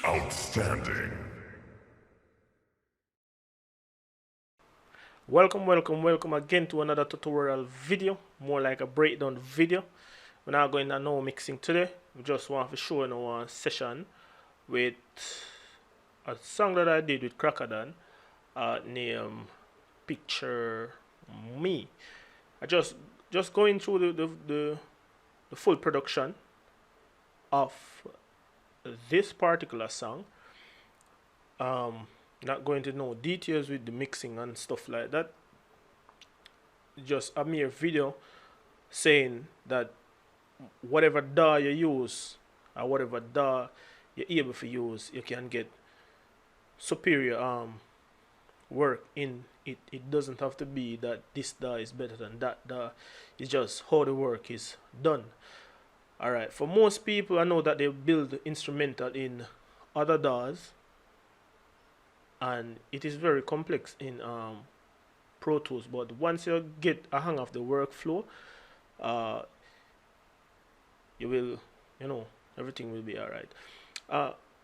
Outstanding. Welcome again to another tutorial video, more like a breakdown video. We're not going to no mixing today. We just want to show you a session with a song that I did with Cracka named Picture Me. I just going through the full production of this particular song. Not going to know details with the mixing and stuff like that. Just a mere video saying that whatever DAW you use or whatever DAW you're able to use, you can get superior work in it. It doesn't have to be that this DAW is better than that DAW. It's just how the work is done. Alright, for most people, I know that they build instrumental in other DAWs, and it is very complex in Pro Tools, but once you get a hang of the workflow, you will, everything will be alright.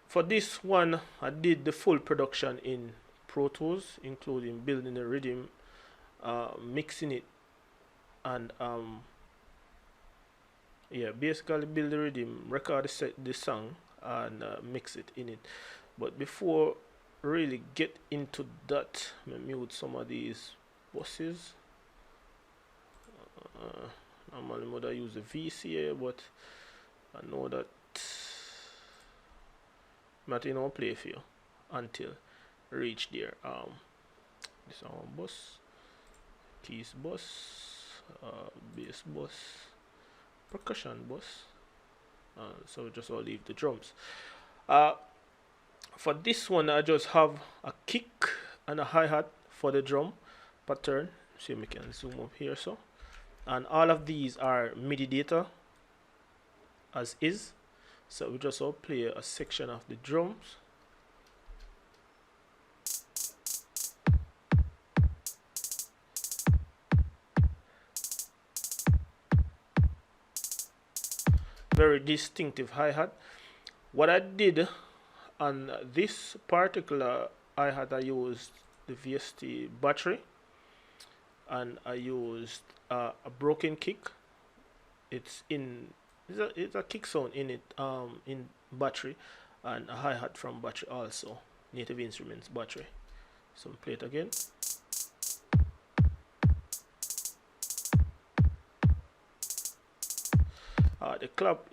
For this one, I did the full production in Pro Tools, including building the rhythm, mixing it, and basically build the rhythm, record the song, and mix it in it. But before really get into that, let me mute some of these buses. Normally would I use the VCA, but I know that Martin play for you until reach there. This one bus, keys bus, bass bus, percussion bus. So just I'll leave the drums. For this one, I just have a kick and a hi-hat for the drum pattern. See if we can zoom up here. So, and all of these are MIDI data as is. So we just all play a section of the drums. Very distinctive hi-hat. What I did on this particular hi-hat, I used the VST battery, and I used a broken kick. It's a kick sound in it, in battery, and a hi-hat from battery also, Native Instruments battery. So play it again. The clap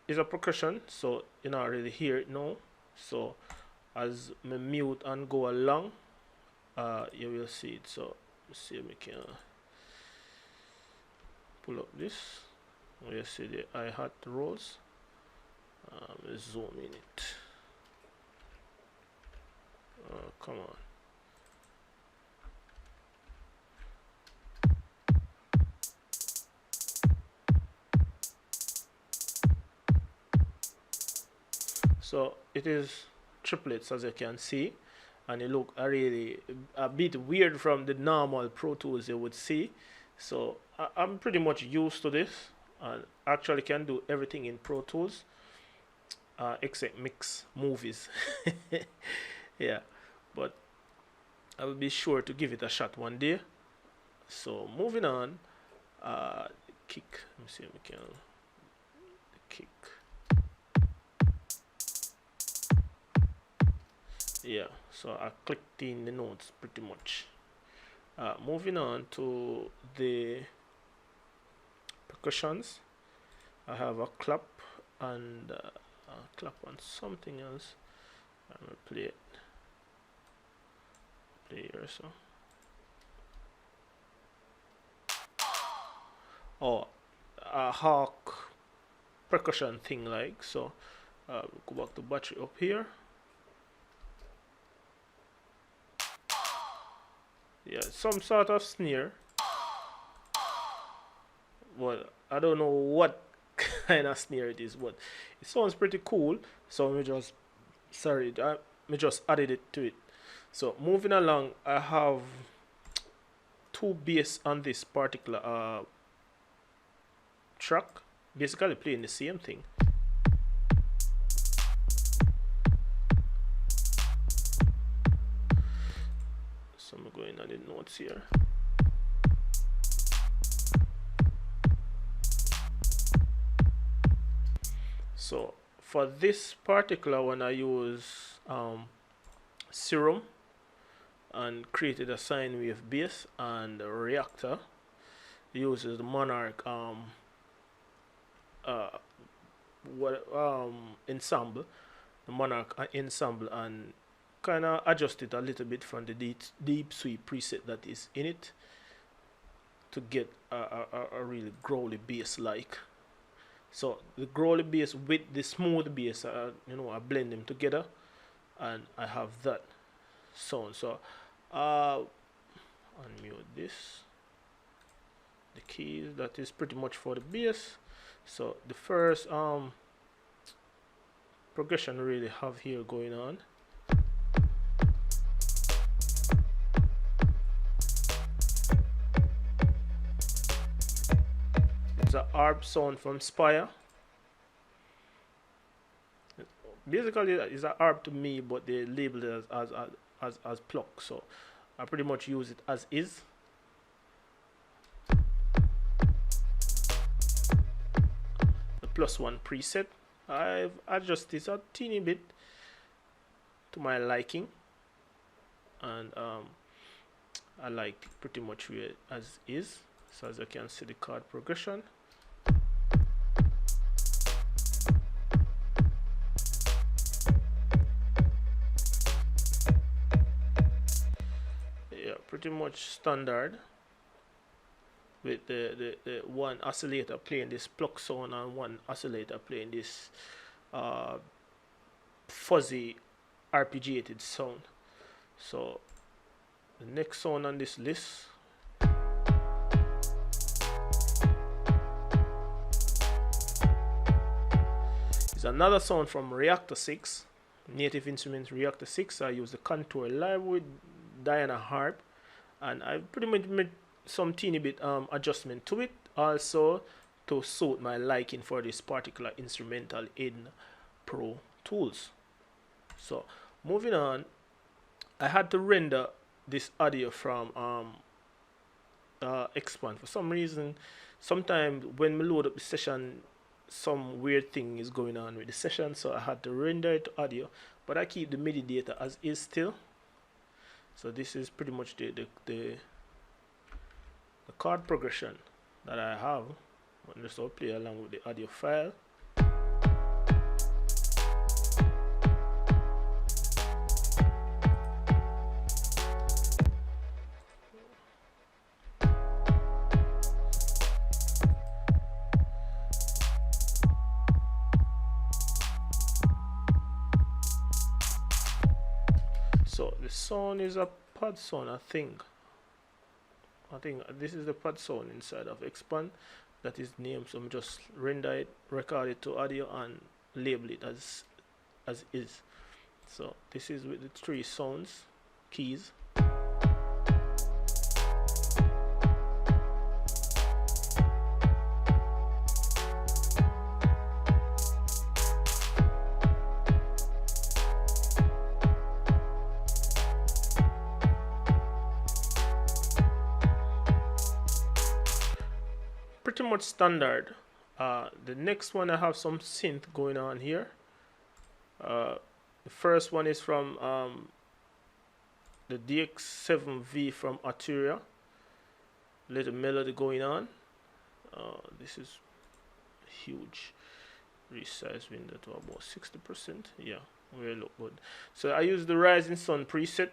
is a percussion, so you not really hear it now. So as me mute and go along, you will see it. So see if we can pull up this. You see the hi-hat rolls. Let's zoom in it. Come on. So it is triplets, as you can see, and it look really a bit weird from the normal Pro Tools you would see. So I'm pretty much used to this, and actually can do everything in Pro Tools except mix movies. Yeah, but I will be sure to give it a shot one day. So moving on, kick. Let me see if we can kick. Yeah, so I clicked in the notes pretty much. Moving on to the percussions, I have a clap and a clap on something else. I'm gonna play it. Play here, so. Oh, a hawk percussion thing like so. Go back to battery up here. Yeah, some sort of snare. Well, I don't know what kind of snare it is, but it sounds pretty cool. So we just added it to it. So moving along, I have two bass on this particular track, basically playing the same thing. going on in notes here. So for this particular one, I use Serum and created a sine wave bass, and the Reactor uses the Monarch ensemble, the Monarch ensemble, and kind of adjust it a little bit from the deep sweep preset that is in it to get a really growly bass like. So the growly bass with the smooth bass, you know, I blend them together, and I have that sound. So unmute this, the keys, that is pretty much for the bass. So the first progression we really have here going on, it's a harp sound from Spire. Basically it's a harp to me, but they label it as pluck, so I pretty much use it as is. The +1 preset, I've adjusted this a teeny bit to my liking, and I like pretty much as is. So as you can see, the chord progression. Yeah, pretty much standard, with the one oscillator playing this pluck sound and one oscillator playing this fuzzy arpeggiated sound. So the next sound on this list is another sound from Reactor 6, Native Instruments Reactor 6. I use the Contour Live with Diana harp, and I pretty much made some teeny bit adjustment to it, also to suit my liking for this particular instrumental in Pro Tools. So moving on, I had to render this audio from Expand. For some reason, sometimes when we load up the session, some weird thing is going on with the session, so I had to render it to audio, but I keep the MIDI data as is still. So this is pretty much the chord progression that I have. I'll just play along with the audio file. So the sound is a pad sound, I think this is the pad sound inside of Expand, that is named. So I'm just render it, record it to audio, and label it as is. So this is with the 3 sounds keys. Pretty much standard. The next one, I have some synth going on here. The first one is from the DX7V from Arturia. Little melody going on. This is huge. Resize window to about 60%. Yeah, very look good. So I use the Rising Sun preset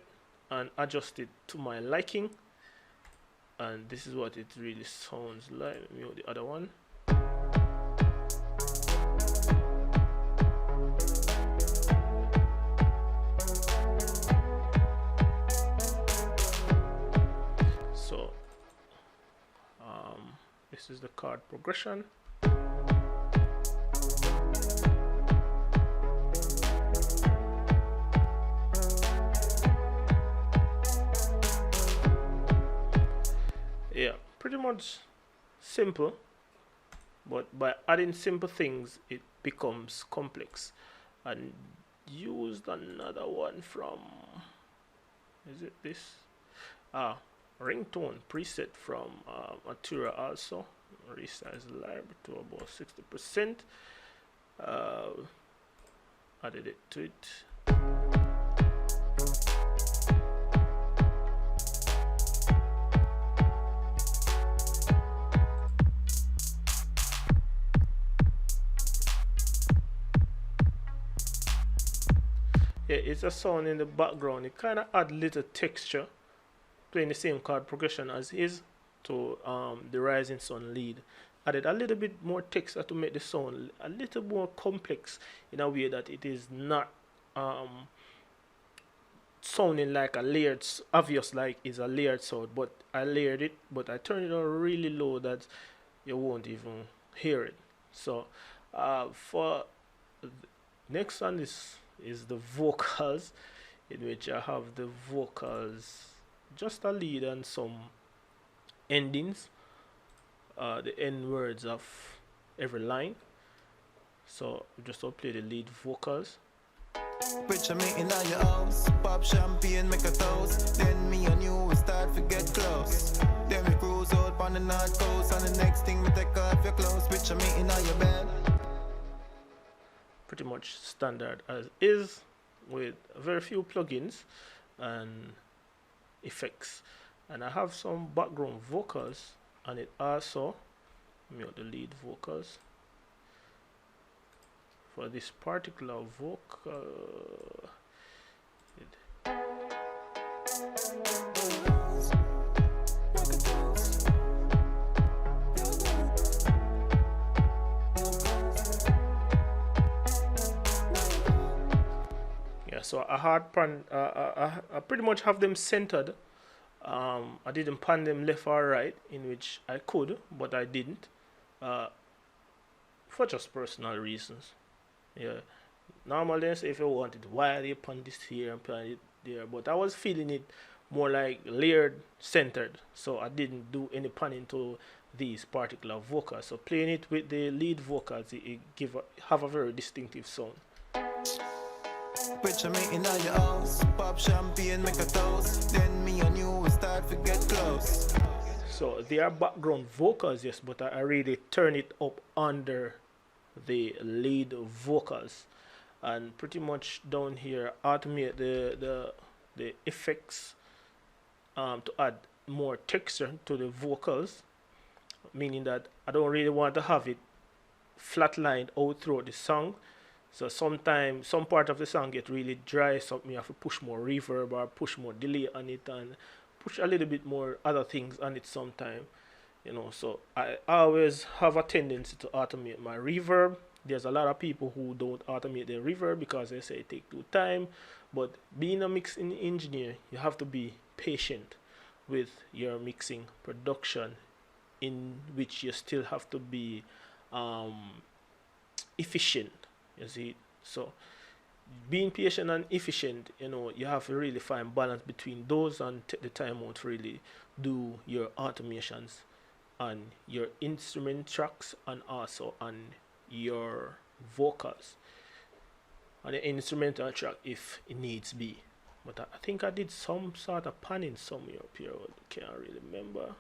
and adjust it to my liking. And this is what it really sounds like. Let me mute the other one. So this is the chord progression. Yeah, pretty much simple, but by adding simple things it becomes complex. And used another one from, is it this? ringtone preset from Material also. Resize the library to about 60%. Added it to it. Yeah, it's a sound in the background. It kind of add little texture, playing the same chord progression as is to the Rising Sun lead. Added a little bit more texture to make the sound a little more complex in a way that it is not sounding like a layered, obvious like it's a layered sound, but I layered it, but I turned it on really low that you won't even hear it. So for next one is the vocals, in which I have the vocals, just a lead and some endings, the end words of every line. So just I'll play the lead vocals. Picture me in your house, pop champagne, make a toast. Then me and you will start to get close. Then we cruise out on the north coast, and the next thing we take off your clothes. Picture me in your bed. Pretty much standard as is, with very few plugins and effects. And I have some background vocals, and it also mute the lead vocals. For this particular vocal, yeah, so I pretty much have them centered. I didn't pan them left or right, in which I could, but I didn't, for just personal reasons. Yeah, normally say if you wanted, why are you pan this here and pan it there? But I was feeling it more like layered, centered, so I didn't do any panning to these particular vocals. So playing it with the lead vocals, it have a very distinctive sound. Picture me in your house, pop champagne, make a toast. Then me and you will start to get close. So they are background vocals, yes, but I really turn it up under the lead vocals, and pretty much down here automate the effects to add more texture to the vocals, meaning that I don't really want to have it flatlined out throughout the song. So sometimes some part of the song get really dry, so me have to push more reverb or push more delay on it and push a little bit more other things on it sometime. You know, so I always have a tendency to automate my reverb. There's a lot of people who don't automate their reverb because they say it takes too time. But being a mixing engineer, you have to be patient with your mixing production, in which you still have to be efficient. You see, so being patient and efficient, you know, you have to really find balance between those and take the time out to really do your automations on your instrument tracks and also on your vocals on the instrumental track if it needs be. But I think I did some sort of panning somewhere up here. I can't really remember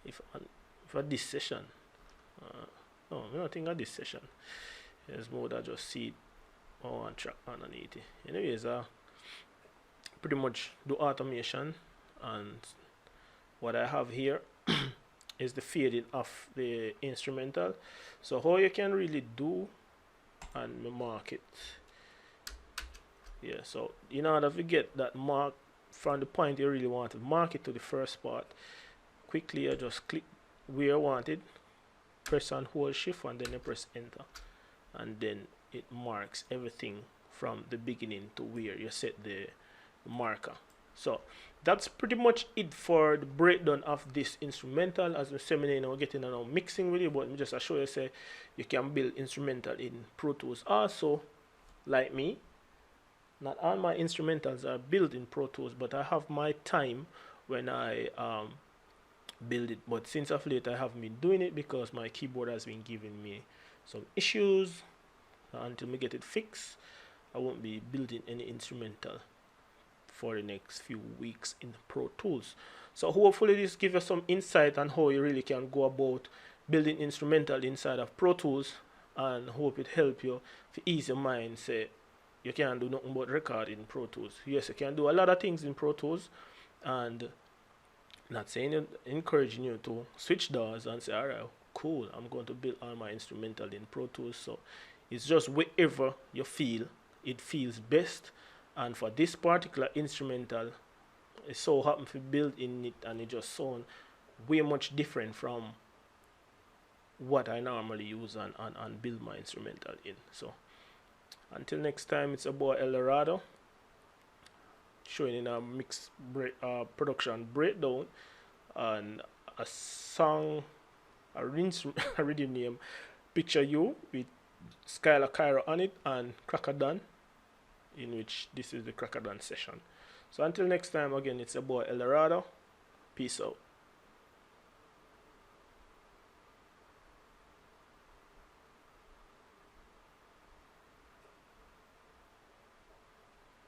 if I this session. No, I don't think I this session. It's more that I just see it on one track underneath it. Anyways, pretty much do automation, and what I have here is the fading of the instrumental. So how you can really do and mark it. Yeah, so in order to get that mark from the point you really want to mark it to the first part, quickly I just click where you want it, press and hold shift, and then you press enter, and then it marks everything from the beginning to where you set the marker. So that's pretty much it for the breakdown of this instrumental. As we say, you know, getting a mixing with it, but me just show you say you can build instrumental in Pro Tools also, like me. Not all my instrumentals are built in Pro Tools, but I have my time when I build it. But since of late I haven't been doing it because my keyboard has been giving me some issues. Until we get it fixed, I won't be building any instrumental for the next few weeks in Pro Tools. So hopefully this gives you some insight on how you really can go about building instrumental inside of Pro Tools, and hope it help you to ease your mind. Say you can't do nothing but record in Pro Tools. Yes, you can do a lot of things in Pro Tools, and not saying it, encouraging you to switch doors and say, alright, cool, I'm going to build all my instrumental in Pro Tools. So it's just wherever you feel it feels best. And for this particular instrumental, it so happened to build in it, and it just sound way much different from what I normally use and build my instrumental in. So until next time, it's about El Dorado, showing in a production breakdown and a song, a rhythm name, Picture You, with Skylar Cairo on it, and Cracka, in which this is the Cracka session. So until next time, again, it's about El Dorado. Peace out.